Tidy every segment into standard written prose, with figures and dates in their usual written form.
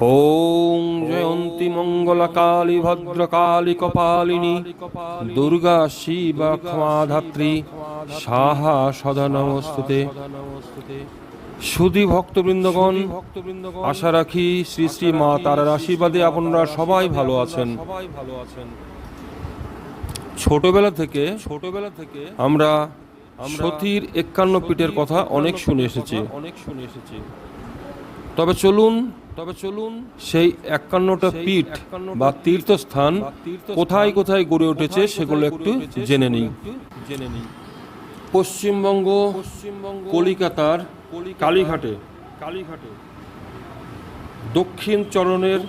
ওং জয়ন্তী মঙ্গলা কালী ভদ্রকালী কপালিনী দুর্গা শিবা ক্ষমাধাত্রী সাহা সদা নমস্তুতে। সুধী ভক্তবৃন্দগণ, আশা রাখি শ্রী শ্রী মা তারার আশীর্বাদে আপনারা সবাই ভালো আছেন। ছোটবেলা থেকে আমরা সতীর 51 পীঠের কথা অনেক শুনে এসেছি। তবে চলুন সেই 51টা পীঠ বা তীর্থস্থান কোথায় কোথায় গড়ে উঠেছে সেগুলো একটু জেনে নিই। পশ্চিমবঙ্গ কলিকাতার কালীঘাটে দক্ষিণ চরণের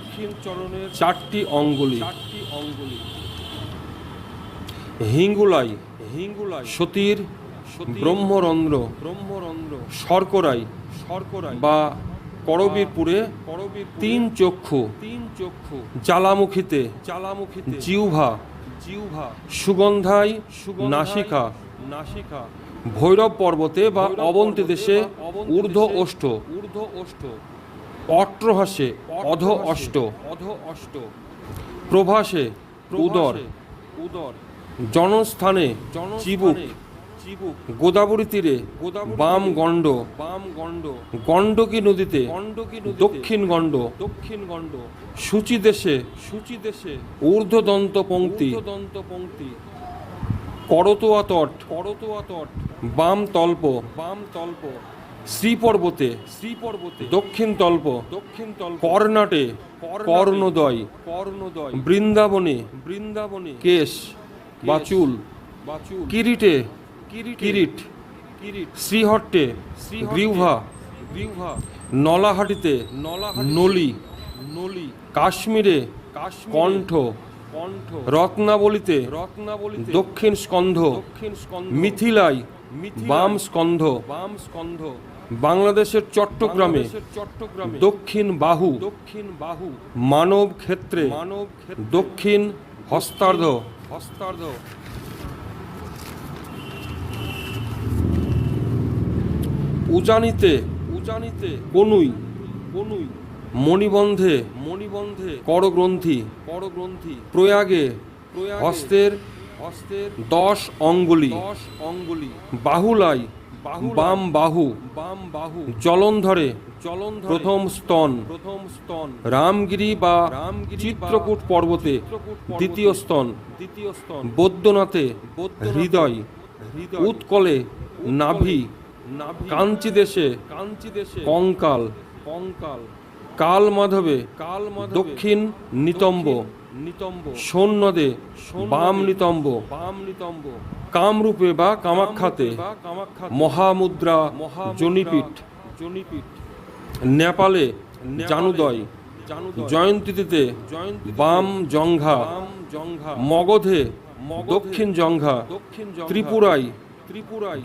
4টি অঙ্গুলি, হিঙ্গুলাই সতীর ব্রহ্মরন্ধ্র, শর্করাই বা করবীরপুরে 3 চক্ষু, জ্বালামুখীতে জিহ্বা, সুগন্ধায় নাসিকা, ভৈরব পর্বতে বা অবন্তী দেশে ঊর্ধ্ব ওষ্ঠ, অট্টহাসে অধ অষ্ট, প্রভাসে উদর, জনস্থানে চিবুক, গোদাবরী তীরে বাম গণ্ড, গণ্ডকী নদীতে দক্ষিণ গণ্ড, সূচি দেশে ঊর্ধ্বদন্ত পংক্তি, করতোয়া তট, বাম তল্প, শ্রীপর্বতে দক্ষিণ তল্প, কর্ণাটে কর্ণদয়, বৃন্দাবনে কেশ বা চুল, কিরিটে কিরিট, শ্রীহট্টে গ্রীভা, নলাহাটিতে নলি, কাশ্মীরে কণ্ঠ, রত্নাবলীতে দক্ষিণ স্কন্ধ, মিথিলায় বাম স্কন্ধ, বাংলাদেশের চট্টগ্রামে দক্ষিণ বাহু, মানব ক্ষেত্রে দক্ষিণ হস্তার্ধ, উজানিতে কনুই, মণিবন্ধে করগ্রন্থি, প্রয়াগে হস্তের 10 অঙ্গুলি, বাহুলাই বাম বাহু, জলন্ধরে প্রথম স্তন, রামগিরি বা চিত্রকূট পর্বতে দ্বিতীয় স্তন, বৈদ্যনাথে হৃদয়, উৎকলে নাভি, কাঞ্চি দেশে কঙ্কাল, কাল মাধবে দক্ষিণ নিতম্ব, সৈন্যদে বাম নিতম্ব, কামরূপে বা কামাখ্যাতে মহামুদ্রা জনিপীঠ, নেপালে জানুদয়, জয়ন্তীতে বাম জঙ্ঘা, মগধে দক্ষিণ জঙ্ঘা, ত্রিপুরায়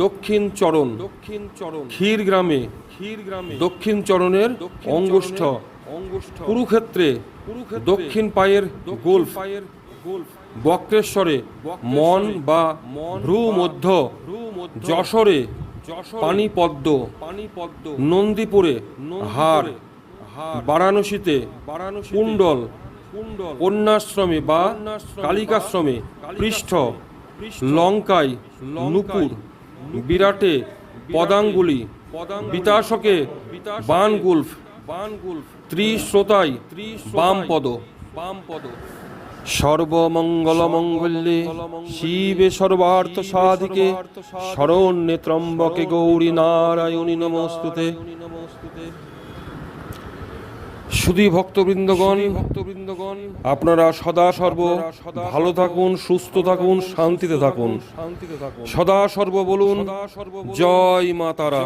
দক্ষিণ চরণ, ক্ষীরগ্রামে দক্ষিণ চরণের অঙ্গুষ্ঠ, কুরুক্ষেত্রে দক্ষিণ পায়ের গোল্ফ, বক্রেশ্বরে মন বা ভ্রু মধ্য, যশোরে পানিপদ্ম, নন্দীপুরে হাড়, বারাণসীতে কুণ্ডল, কন্যাশ্রমে বা কালিকাশ্রমে পৃষ্ঠ, লঙ্কায় নূপুর, বিরাটে পদাঙ্গুলি, বিতাশকে বানগুল্ফ, ত্রিশ্রোতায় বাম পদ। সর্বমঙ্গলমঙ্গল্যে শিবে সর্বার্থ সাধিকে শরণ্যে ত্র্যম্বকে গৌরী নারায়ণী নমস্তুতে। সুধী ভক্তবৃন্দগণ, আপনারা সদা সর্ব ভালো থাকুন, সুস্থ থাকুন, শান্তিতে থাকুন। সদা সর্ব বলুন জয় মা তারা।